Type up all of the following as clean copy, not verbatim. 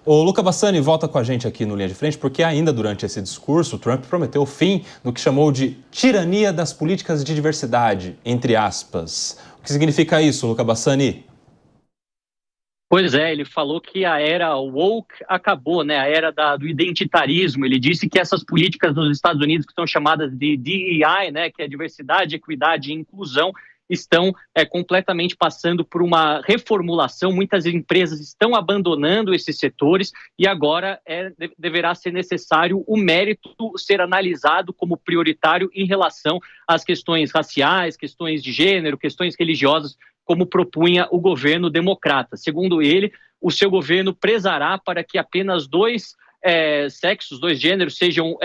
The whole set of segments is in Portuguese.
O Luca Bassani volta com a gente aqui no Linha de Frente, porque ainda durante esse discurso, Trump prometeu o fim do que chamou de tirania das políticas de diversidade, entre aspas. O que significa isso, Luca Bassani? Pois é, ele falou que a era woke acabou, né? A era do identitarismo. Ele disse que essas políticas nos Estados Unidos, que são chamadas de DEI, né, que é diversidade, equidade e inclusão, estão completamente passando por uma reformulação. Muitas empresas estão abandonando esses setores e agora deverá ser necessário o mérito ser analisado como prioritário em relação às questões raciais, questões de gênero, questões religiosas, como propunha o governo democrata. Segundo ele, o seu governo prezará para que apenas dois gêneros sejam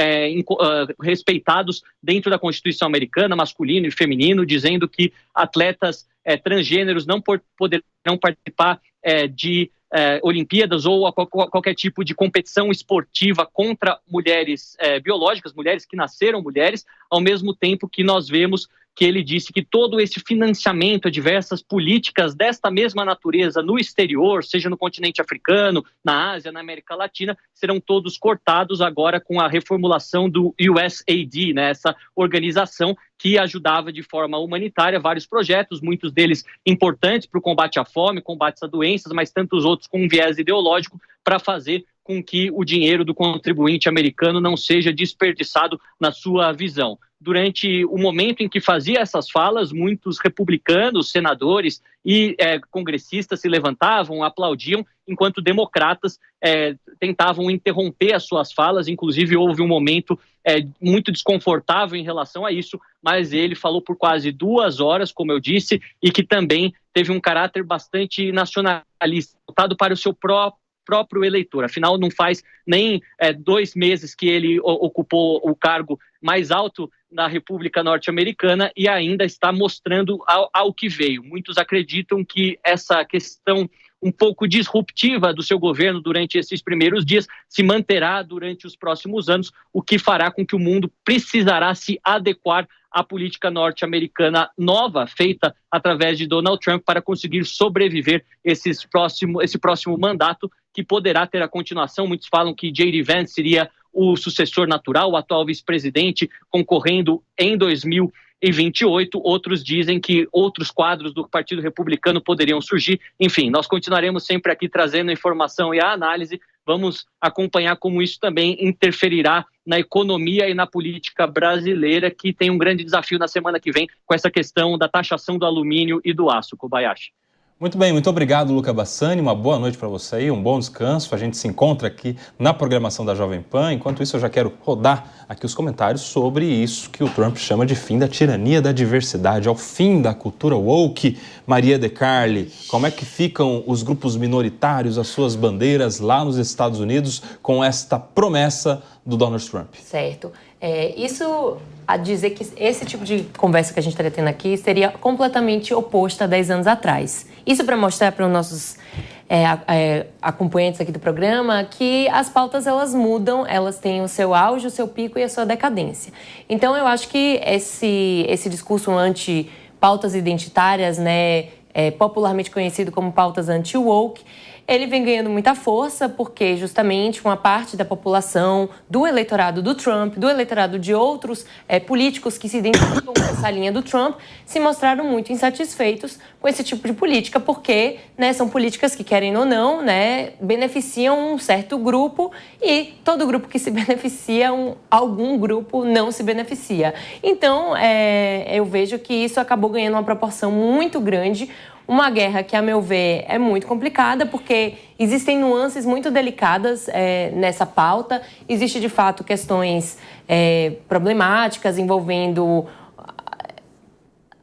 respeitados dentro da Constituição americana, masculino e feminino, dizendo que atletas transgêneros não poderão participar de Olimpíadas ou qualquer tipo de competição esportiva contra mulheres biológicas, mulheres que nasceram mulheres, ao mesmo tempo que nós vemos que ele disse que todo esse financiamento a diversas políticas desta mesma natureza no exterior, seja no continente africano, na Ásia, na América Latina, serão todos cortados agora com a reformulação do USAID, né, essa organização que ajudava de forma humanitária vários projetos, muitos deles importantes para o combate à fome, combate a doenças, mas tantos outros com um viés ideológico para fazer com que o dinheiro do contribuinte americano não seja desperdiçado na sua visão. Durante o momento em que fazia essas falas, muitos republicanos, senadores e congressistas se levantavam, aplaudiam, enquanto democratas tentavam interromper as suas falas. Inclusive, houve um momento muito desconfortável em relação a isso, mas ele falou por quase 2 horas, como eu disse, e que também teve um caráter bastante nacionalista, voltado para o seu próprio eleitor. Afinal, não faz nem 2 meses que ele ocupou o cargo mais alto na República Norte-Americana e ainda está mostrando ao que veio. Muitos acreditam que essa questão um pouco disruptiva do seu governo durante esses primeiros dias se manterá durante os próximos anos, o que fará com que o mundo precisará se adequar à política norte-americana nova, feita através de Donald Trump, para conseguir sobreviver esse próximo mandato, que poderá ter a continuação. Muitos falam que J.D. Vance seria o sucessor natural, o atual vice-presidente, concorrendo em 2028. Outros dizem que outros quadros do Partido Republicano poderiam surgir. Enfim, nós continuaremos sempre aqui trazendo a informação e a análise. Vamos acompanhar como isso também interferirá na economia e na política brasileira, que tem um grande desafio na semana que vem com essa questão da taxação do alumínio e do aço. Kobayashi. Muito bem, muito obrigado, Luca Bassani. Uma boa noite para você aí, um bom descanso. A gente se encontra aqui na programação da Jovem Pan. Enquanto isso, eu já quero rodar aqui os comentários sobre isso que o Trump chama de fim da tirania da diversidade, ao fim da cultura woke. Maria De Carli, como é que ficam os grupos minoritários, as suas bandeiras lá nos Estados Unidos com esta promessa do Donald Trump? Certo. Isso a dizer que esse tipo de conversa que a gente estaria tendo aqui seria completamente oposta a 10 anos atrás. Isso para mostrar para os nossos acompanhantes aqui do programa que as pautas, elas mudam, elas têm o seu auge, o seu pico e a sua decadência. Então, eu acho que esse discurso anti-pautas identitárias, né, popularmente conhecido como pautas anti-woke, ele vem ganhando muita força porque justamente uma parte da população, do eleitorado do Trump, do eleitorado de outros políticos que se identificam com essa linha do Trump, se mostraram muito insatisfeitos com esse tipo de política, porque, né, são políticas que, querem ou não, né, beneficiam um certo grupo e todo grupo que se beneficia, algum grupo não se beneficia. Então, eu vejo que isso acabou ganhando uma proporção muito grande. Uma guerra que, a meu ver, é muito complicada, porque existem nuances muito delicadas nessa pauta. Existe, de fato, questões problemáticas envolvendo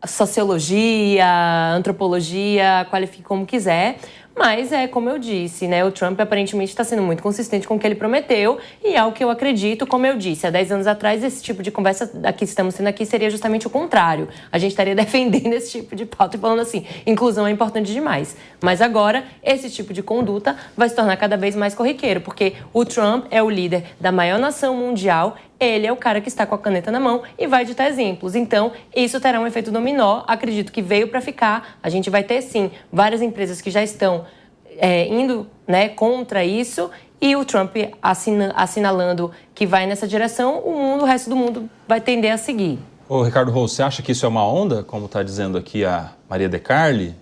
sociologia, antropologia, qualifique como quiser. Mas como eu disse, né, o Trump aparentemente está sendo muito consistente com o que ele prometeu e é o que eu acredito. Como eu disse, há 10 anos atrás, esse tipo de conversa que estamos tendo aqui seria justamente o contrário. A gente estaria defendendo esse tipo de pauta e falando assim, inclusão é importante demais. Mas agora, esse tipo de conduta vai se tornar cada vez mais corriqueiro, porque o Trump é o líder da maior nação mundial, ele é o cara que está com a caneta na mão e vai ditar exemplos. Então, isso terá um efeito dominó. Acredito que veio para ficar. A gente vai ter, sim, várias empresas que já estão indo, né, contra isso, e o Trump assinalando que vai nessa direção, o resto do mundo vai tender a seguir. Ô, Ricardo Rose, você acha que isso é uma onda, como está dizendo aqui a Maria De Carli?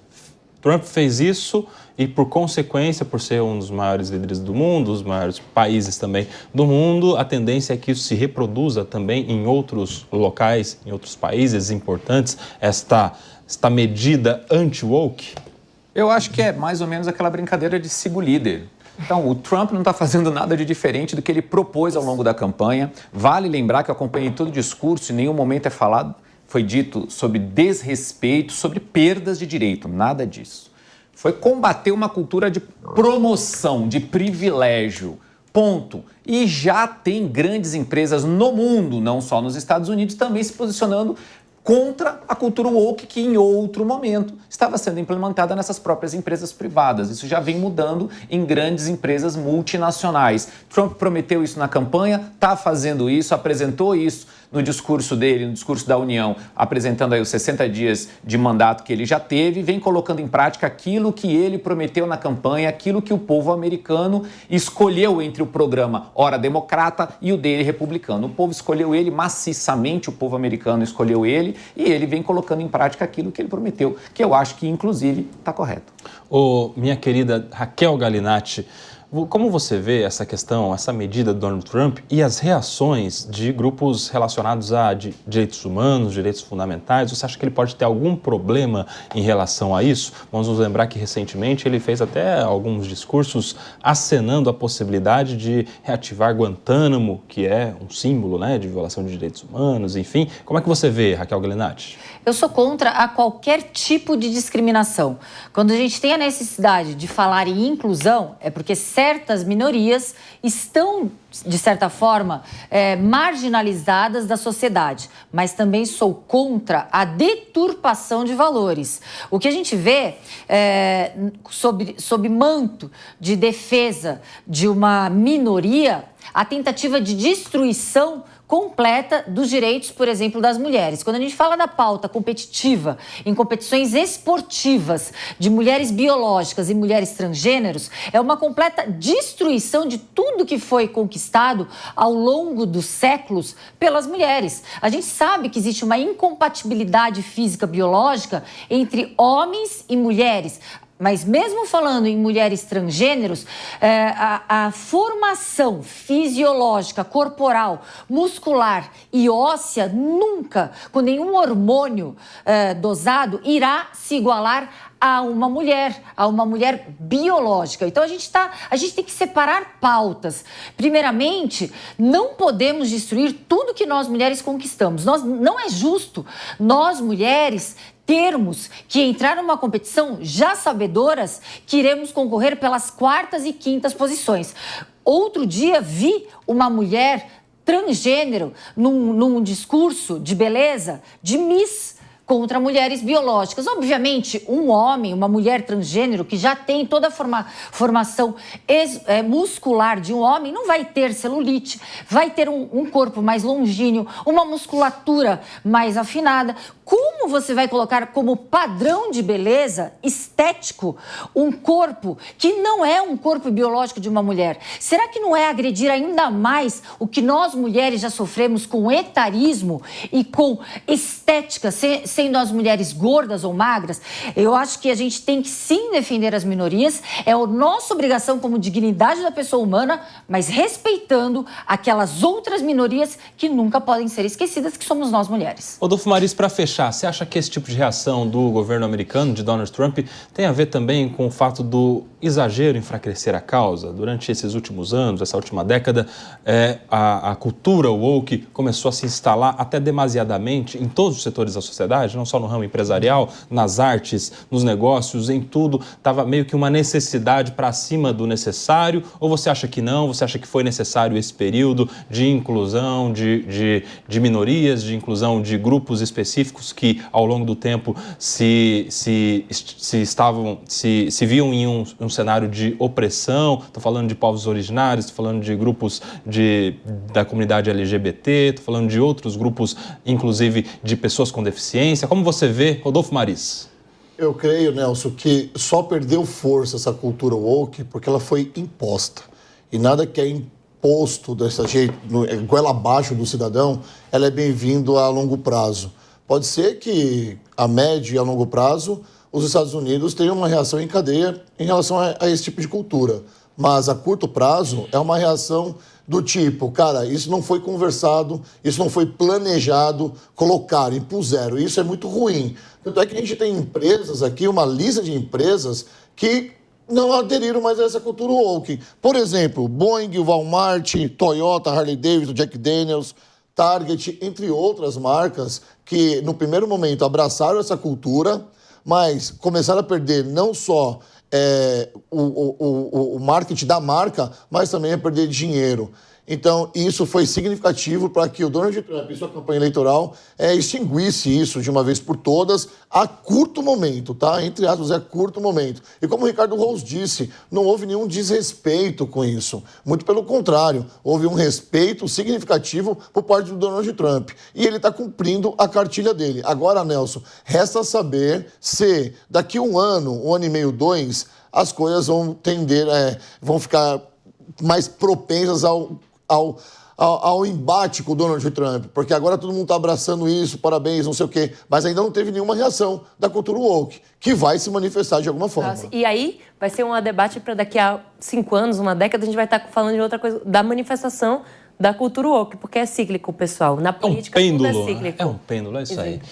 Trump fez isso e, por consequência, por ser um dos maiores líderes do mundo, os maiores países também do mundo, a tendência é que isso se reproduza também em outros locais, em outros países importantes, esta medida anti-woke? Eu acho que é mais ou menos aquela brincadeira de siga o líder. Então, o Trump não está fazendo nada de diferente do que ele propôs ao longo da campanha. Vale lembrar que eu acompanhei todo o discurso e em nenhum momento foi dito sobre desrespeito, sobre perdas de direito, nada disso. Foi combater uma cultura de promoção, de privilégio, ponto. E já tem grandes empresas no mundo, não só nos Estados Unidos, também se posicionando contra a cultura woke que em outro momento estava sendo implementada nessas próprias empresas privadas. Isso já vem mudando em grandes empresas multinacionais. Trump prometeu isso na campanha, está fazendo isso, apresentou isso no discurso dele, no discurso da União, apresentando aí os 60 dias de mandato que ele já teve, vem colocando em prática aquilo que ele prometeu na campanha, aquilo que o povo americano escolheu entre o programa Hora Democrata e o dele republicano. O povo escolheu ele maciçamente, o povo americano escolheu ele e ele vem colocando em prática aquilo que ele prometeu, que eu acho que, inclusive, está correto. Ô, minha querida Raquel Galinatti, como você vê essa questão, essa medida do Donald Trump e as reações de grupos relacionados a direitos humanos, direitos fundamentais? Você acha que ele pode ter algum problema em relação a isso? Vamos nos lembrar que recentemente ele fez até alguns discursos acenando a possibilidade de reativar Guantánamo, que é um símbolo, né, de violação de direitos humanos, enfim. Como é que você vê, Raquel Galinatti? Eu sou contra a qualquer tipo de discriminação. Quando a gente tem a necessidade de falar em inclusão, é porque certas minorias estão, de certa forma, marginalizadas da sociedade. Mas também sou contra a deturpação de valores. O que a gente vê sob manto de defesa de uma minoria, a tentativa de destruição completa dos direitos, por exemplo, das mulheres. Quando a gente fala da pauta competitiva em competições esportivas de mulheres biológicas e mulheres transgêneros, é uma completa destruição de tudo que foi conquistado ao longo dos séculos pelas mulheres. A gente sabe que existe uma incompatibilidade física biológica entre homens e mulheres. Mas mesmo falando em mulheres transgêneros, a formação fisiológica, corporal, muscular e óssea nunca, com nenhum hormônio dosado, irá se igualar a uma mulher biológica. Então a gente tem que separar pautas. Primeiramente, não podemos destruir tudo que nós mulheres conquistamos. Não é justo nós mulheres termos que entrar numa competição já sabedoras que iremos concorrer pelas quartas e quintas posições. Outro dia vi uma mulher transgênero num discurso de beleza de Miss contra mulheres biológicas. Obviamente, um homem, uma mulher transgênero que já tem toda a formação muscular de um homem não vai ter celulite, vai ter um corpo mais longínquo, uma musculatura mais afinada. Como você vai colocar como padrão de beleza estético um corpo que não é um corpo biológico de uma mulher? Será que não é agredir ainda mais o que nós mulheres já sofremos com etarismo e com estética, sendo as mulheres gordas ou magras? Eu acho que a gente tem que sim defender as minorias, é a nossa obrigação como dignidade da pessoa humana, mas respeitando aquelas outras minorias que nunca podem ser esquecidas, que somos nós mulheres. Rodolfo Maris, para fechar, você acha que esse tipo de reação do governo americano, de Donald Trump, tem a ver também com o fato do exagero enfraquecer a causa? Durante esses últimos anos, essa última década, a cultura woke começou a se instalar até demasiadamente em todos os setores da sociedade, não só no ramo empresarial, nas artes, nos negócios, em tudo. Estava meio que uma necessidade para acima do necessário? Ou você acha que não? Você acha que foi necessário esse período de inclusão de minorias, de inclusão de grupos específicos que, ao longo do tempo, se viam em um cenário de opressão? Estou falando de povos originários, estou falando de grupos da comunidade LGBT, estou falando de outros grupos, inclusive de pessoas com deficiência. Como você vê, Rodolfo Maris? Eu creio, Nelson, que só perdeu força essa cultura woke porque ela foi imposta. E nada que é imposto desse jeito, goela abaixo do cidadão, ela é bem-vindo a longo prazo. Pode ser que a médio e a longo prazo os Estados Unidos tenham uma reação em cadeia em relação a esse tipo de cultura. Mas a curto prazo é uma reação do tipo, cara, isso não foi conversado, isso não foi planejado, colocaram, impuseram. Isso é muito ruim. Tanto é que a gente tem empresas aqui, uma lista de empresas que não aderiram mais a essa cultura woke. Por exemplo, Boeing, Walmart, Toyota, Harley Davidson, Jack Daniels, Target, entre outras marcas que no primeiro momento abraçaram essa cultura, mas começaram a perder não só o marketing da marca, mas também a perder dinheiro. Então, isso foi significativo para que o Donald Trump e sua campanha eleitoral extinguisse isso de uma vez por todas a curto momento, tá? Entre aspas, curto momento. E como o Ricardo Rose disse, não houve nenhum desrespeito com isso. Muito pelo contrário, houve um respeito significativo por parte do Donald Trump. E ele está cumprindo a cartilha dele. Agora, Nelson, resta saber se daqui um ano e meio, 2, as coisas vão tender, vão ficar mais propensas ao embate com o Donald Trump, porque agora todo mundo está abraçando isso, parabéns, não sei o quê, mas ainda não teve nenhuma reação da cultura woke, que vai se manifestar de alguma forma. Nossa, e aí vai ser um debate para daqui a 5 anos, uma década, a gente vai estar falando de outra coisa, da manifestação da cultura woke, porque é cíclico, pessoal. Na política, é um pêndulo, tudo é cíclico. É um pêndulo, é isso aí.